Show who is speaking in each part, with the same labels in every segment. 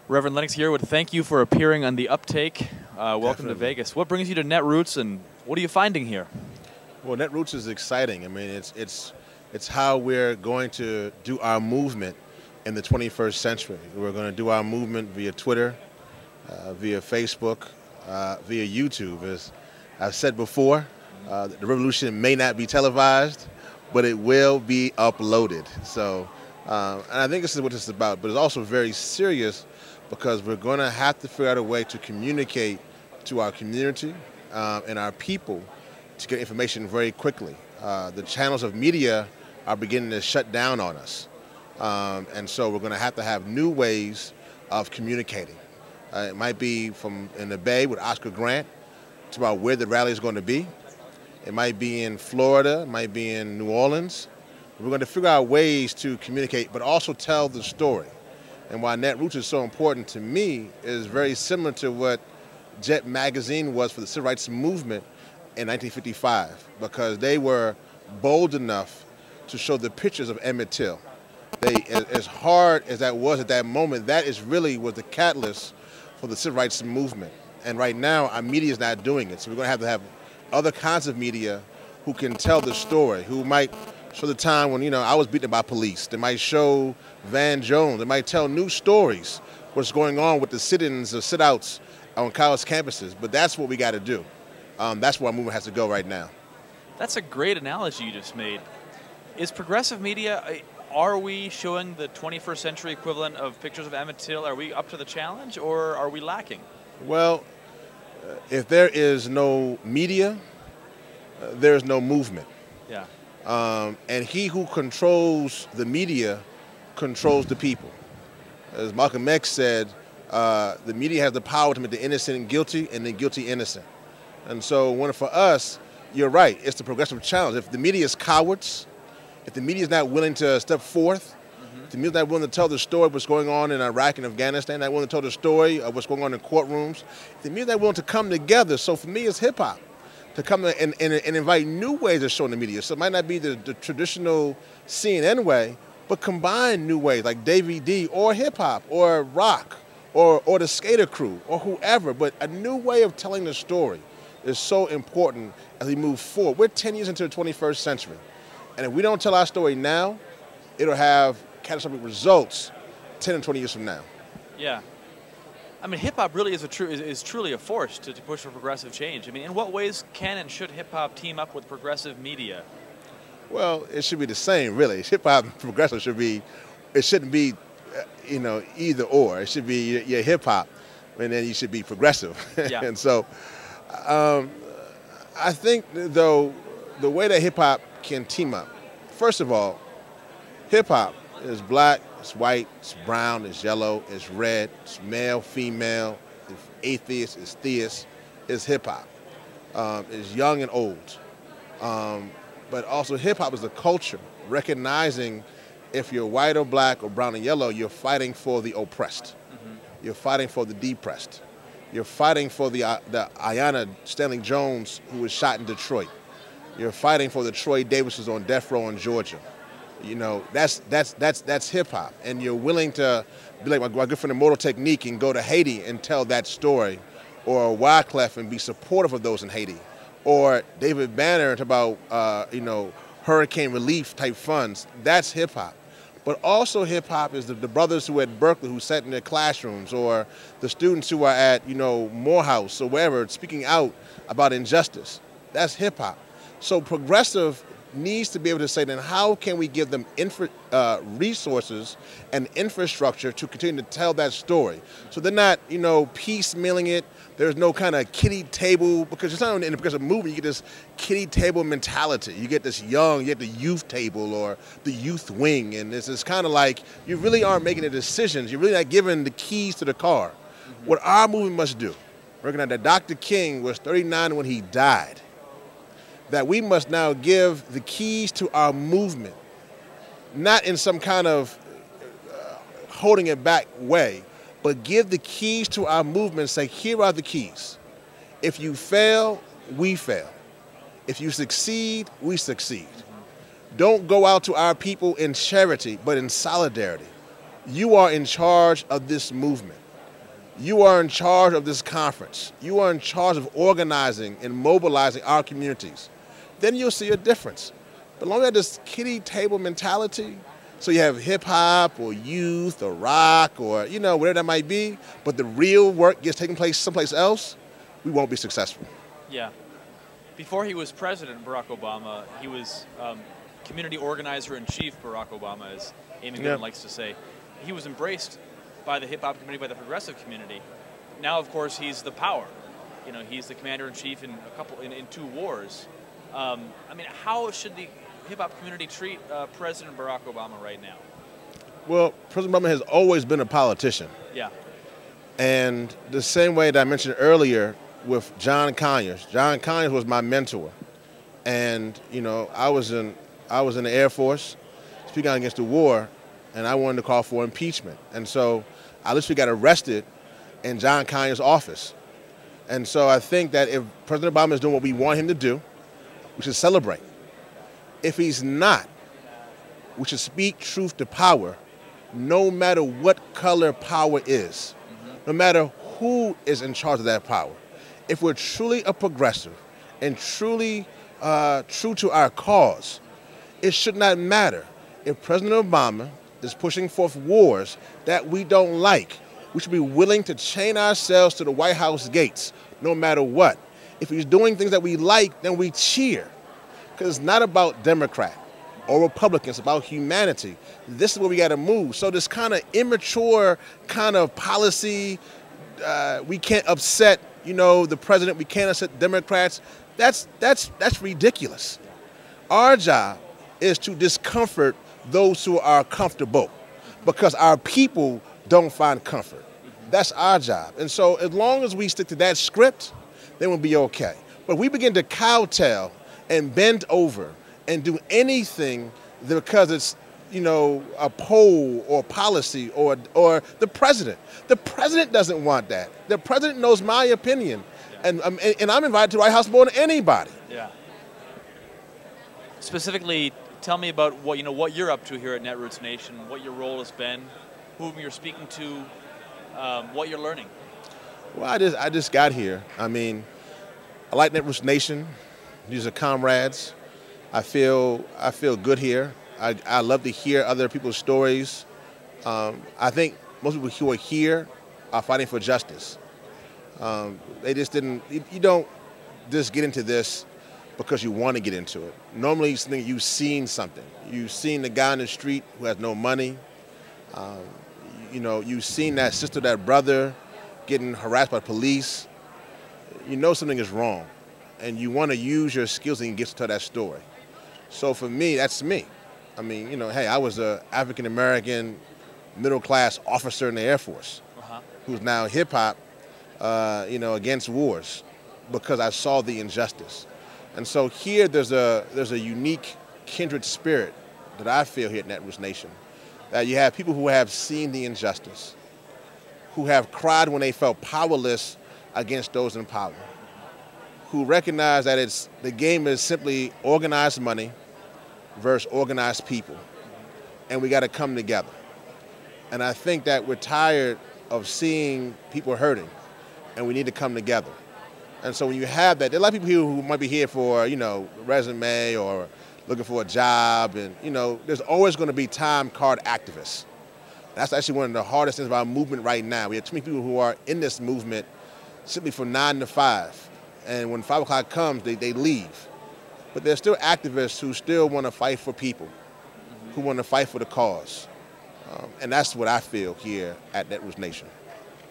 Speaker 1: Reverend Lennox Yearwood, thank you for appearing on the UpTake. Welcome to Vegas. What brings you to Netroots, and what are you finding here?
Speaker 2: Well, Netroots is exciting. I mean, it's how we're going to do our movement in the 21st century. We're going to do our movement via Twitter, via Facebook, via YouTube. As I've said before, the revolution may not be televised, but it will be uploaded. So, and I think this is what this is about, but it's also very serious because we're going to have to figure out a way to communicate to our community and our people to get information very quickly. The channels of media are beginning to shut down on us. And so we're going to have new ways of communicating. It might be from in the Bay with Oscar Grant to about where the rally is going to be. It might be in Florida, it might be in New Orleans. We're going to figure out ways to communicate, but also tell the story. And why Netroots is so important to me is very similar to what Jet magazine was for the civil rights movement in 1955, because they were bold enough to show the pictures of Emmett Till. As hard as that was at that moment, that is really was the catalyst for the civil rights movement. And right now, our media is not doing it. So we're going to have other kinds of media who can tell the story, who might show the time when, I was beaten by police. They might show Van Jones. They might tell new stories, what's going on with the sit-ins or sit-outs on college campuses. But that's what we got to do. That's where our movement has to go right now.
Speaker 1: That's a great analogy you just made. Is progressive media, are we showing the 21st century equivalent of pictures of Emmett Till? Are we up to the challenge, or are we lacking?
Speaker 2: Well, if there is no media, there is no movement.
Speaker 1: Yeah.
Speaker 2: And he who controls the media controls the people. As Malcolm X said, the media has the power to make the innocent guilty and the guilty innocent. And so for us, you're right, it's the progressive challenge. If the media is cowards, if the media is not willing to step forth, if the media is not willing to tell the story of what's going on in Iraq and Afghanistan, not willing to tell the story of what's going on in courtrooms, if the media is not willing to come together, so for me it's hip-hop, to come and invite new ways of showing the media. So it might not be the traditional CNN way, but combine new ways like Davey D or hip-hop or rock or the skater crew or whoever, but a new way of telling the story is so important as we move forward. We're 10 years into the 21st century. And if we don't tell our story now, it'll have catastrophic results 10 and 20 years from now.
Speaker 1: Yeah. I mean, hip-hop really is truly a force to push for progressive change. I mean, in what ways can and should hip-hop team up with progressive media?
Speaker 2: Well, it should be the same, really. Hip-hop and progressive shouldn't be, either or. It should be your hip-hop, and then you should be progressive.
Speaker 1: Yeah.
Speaker 2: And so I think, though, the way that hip-hop can team up, first of all, hip-hop is black, it's white, it's brown, it's yellow, it's red, it's male, female, it's atheist, it's theist, it's hip-hop. It's young and old. But also hip-hop is a culture, recognizing if you're white or black or brown and yellow, you're fighting for the oppressed. You're fighting for the depressed. You're fighting for the Ayanna Stanley Jones who was shot in Detroit. You're fighting for the Troy Davises on death row in Georgia. That's hip hop, and you're willing to be like my good friend Immortal Technique and go to Haiti and tell that story, or Wyclef and be supportive of those in Haiti, or David Banner and talk about hurricane relief type funds. That's hip hop. But also hip hop is the brothers who are at Berkeley who sat in their classrooms, or the students who are at Morehouse or wherever speaking out about injustice. That's hip hop. So progressive needs to be able to say, then how can we give them resources and infrastructure to continue to tell that story? So they're not, piecemealing it. There's no kind of kiddie table, because it's not in the progressive movement, you get this kiddie table mentality. You get this you get the youth table or the youth wing, and it's kind of like you really aren't making the decisions. You're really not giving the keys to the car. What our movement must do, recognize that Dr. King was 39 when he died, that we must now give the keys to our movement, not in some kind of holding it back way, but give the keys to our movement, say, here are the keys. If you fail, we fail. If you succeed, we succeed. Don't go out to our people in charity, but in solidarity. You are in charge of this movement. You are in charge of this conference. You are in charge of organizing and mobilizing our communities. Then you'll see a difference. But long as this kiddie table mentality, so you have hip hop or youth or rock or, you know, whatever that might be, but the real work gets taking place someplace else, we won't be successful.
Speaker 1: Yeah. Before he was President Barack Obama, he was community organizer-in-chief Barack Obama, as Amy Goodman likes to say. He was embraced by the hip-hop community, by the progressive community. Now, of course, he's the power. You know, he's the commander-in-chief in two wars. I mean, how should the hip-hop community treat President Barack Obama right now?
Speaker 2: Well, President Obama has always been a politician.
Speaker 1: Yeah.
Speaker 2: And the same way that I mentioned earlier with John Conyers. John Conyers was my mentor. And, you know, I was in the Air Force speaking out against the war, and I wanted to call for impeachment. And so I literally got arrested in John Conyers' office. And so I think that if President Obama is doing what we want him to do, we should celebrate. If he's not, we should speak truth to power, no matter what color power is, no matter who is in charge of that power. If we're truly a progressive and truly true to our cause, it should not matter if President Obama is pushing forth wars that we don't like. We should be willing to chain ourselves to the White House gates, no matter what. If he's doing things that we like, then we cheer. Because it's not about Democrat or Republican, it's about humanity. This is where we got to move. So this kind of immature kind of policy, we can't upset, you know, the president, we can't upset Democrats, that's ridiculous. Our job is to discomfort those who are comfortable because our people don't find comfort. That's our job. And so as long as we stick to that script, then we'll be okay. But we begin to kowtow and bend over and do anything because it's, you know, a poll or policy or the president. The president doesn't want that. The president knows my opinion. And I'm invited to the White House more than anybody. Yeah.
Speaker 1: Specifically, tell me about what you're up to here at Netroots Nation, what your role has been, whom you're speaking to, what you're learning.
Speaker 2: Well, I just got here. I mean, I like Netroots Nation. These are comrades. I feel good here. I love to hear other people's stories. I think most people who are here are fighting for justice. They just didn't. You don't just get into this because you want to get into it. Normally, you've seen something. You've seen the guy in the street who has no money. You know, you've seen that sister, that brother getting harassed by police. You know something is wrong, and you want to use your skills and get to tell that story. So for me, that's me. I mean, you know, hey, I was an African-American middle-class officer in the Air Force who's now hip-hop, you know, against wars because I saw the injustice. And so here there's a unique kindred spirit that I feel here at Netroots Nation, that you have people who have seen the injustice, who have cried when they felt powerless against those in power, who recognize that the game is simply organized money versus organized people, and we got to come together. And I think that we're tired of seeing people hurting, and we need to come together. And so when you have that, there are a lot of people here who might be here for, you know, resume or looking for a job, and, you know, there's always going to be time card activists. That's actually one of the hardest things about our movement right now. We have too many people who are in this movement simply from 9 to 5. And when 5 o'clock comes, they leave. But there's still activists who still want to fight for people, who want to fight for the cause. And that's what I feel here at Netroots Nation.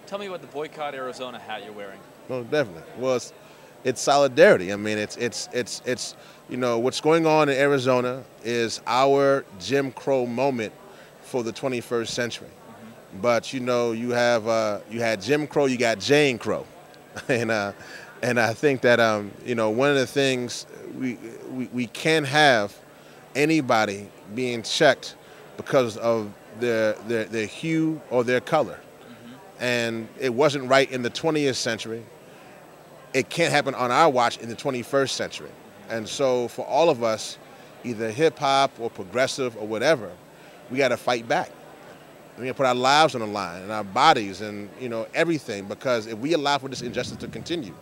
Speaker 1: Tell me about the Boycott Arizona hat you're wearing.
Speaker 2: Well, definitely. Well, it's solidarity. I mean, it's you know, what's going on in Arizona is our Jim Crow moment for the 21st century. But, you know, you had Jim Crow, you got Jane Crow. And I think that, you know, one of the things we can't have anybody being checked because of their hue or their color. And it wasn't right in the 20th century. It can't happen on our watch in the 21st century. And so for all of us, either hip hop or progressive or whatever, we got to fight back. We're going to put our lives on the line and our bodies and, you know, everything, because if we allow for this injustice to continue,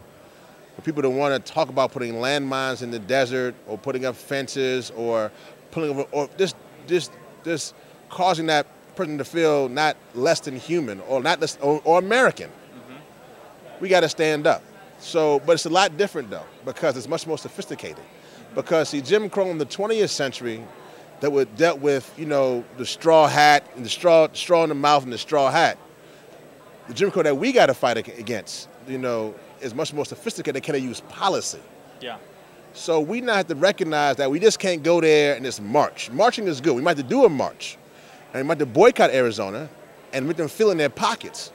Speaker 2: for people to want to talk about putting landmines in the desert or putting up fences or pulling over, or just causing that person to feel not less than human or not less or American, we got to stand up. So, but it's a lot different though, because it's much more sophisticated. Because see, Jim Crow in the 20th century, that dealt with, you know, the straw hat and the straw in the mouth and the straw hat. The Jim Crow that we got to fight against, you know, is much more sophisticated. They can't use policy. Yeah. So we now have to recognize that we just can't go there and just march. Marching is good. We might have to do a march, and we might have to boycott Arizona, and make them feel in their pockets.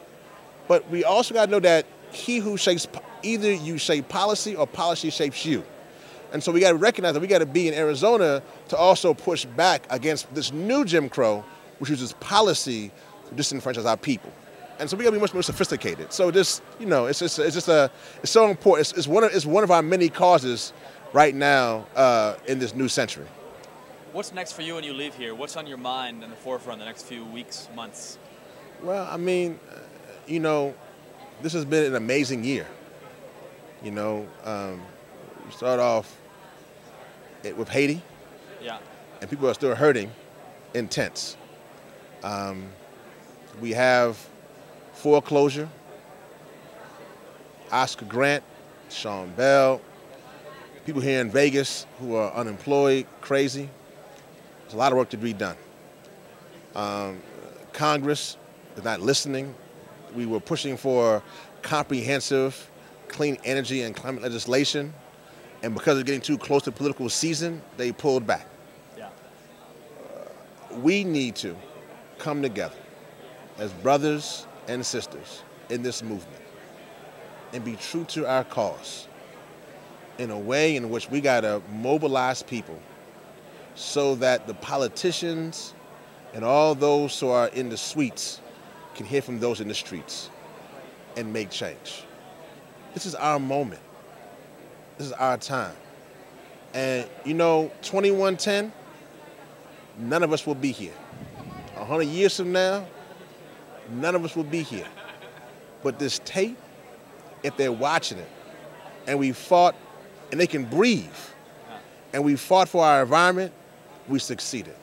Speaker 2: But we also got to know that he who shapes, either you shape policy or policy shapes you. And so we got to recognize that we got to be in Arizona to also push back against this new Jim Crow, which uses policy to disenfranchise our people. And so we got to be much more sophisticated. So this, you know, it's so important. It's one of our many causes right now in this new century.
Speaker 1: What's next for you when you leave here? What's on your mind in the forefront the next few weeks, months?
Speaker 2: Well, I mean, you know, this has been an amazing year. You know, we start off with Haiti, yeah, and people are still hurting, intense. We have foreclosure, Oscar Grant, Sean Bell, people here in Vegas who are unemployed, crazy. There's a lot of work to be done. Congress is not listening. We were pushing for comprehensive clean energy and climate legislation, and because of getting too close to political season, they pulled back. Yeah. We need to come together as brothers and sisters in this movement and be true to our cause in a way in which we got to mobilize people so that the politicians and all those who are in the suites can hear from those in the streets and make change. This is our moment. This is our time. And you know, 2110, none of us will be here. 100 years from now, none of us will be here. But this tape, if they're watching it, and we fought, and they can breathe, and we fought for our environment, we succeeded.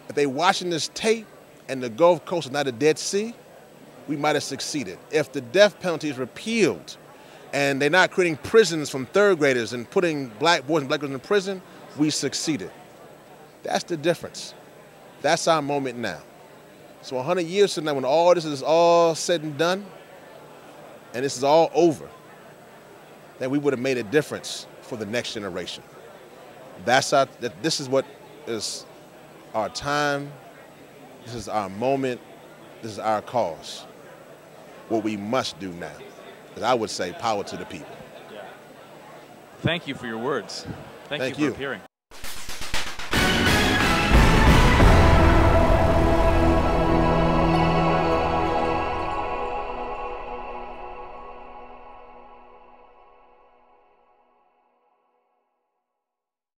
Speaker 2: If they're watching this tape, and the Gulf Coast is not a Dead Sea, we might have succeeded. If the death penalty is repealed, and they're not creating prisons from third graders and putting black boys and black girls in prison, we succeeded. That's the difference. That's our moment now. So 100 years from now, when all this is all said and done, and this is all over, then we would have made a difference for the next generation. This is what is our time, this is our moment, this is our cause. What we must do now. I would say power to the people.
Speaker 1: Yeah. Thank you for your words. Thank you for appearing.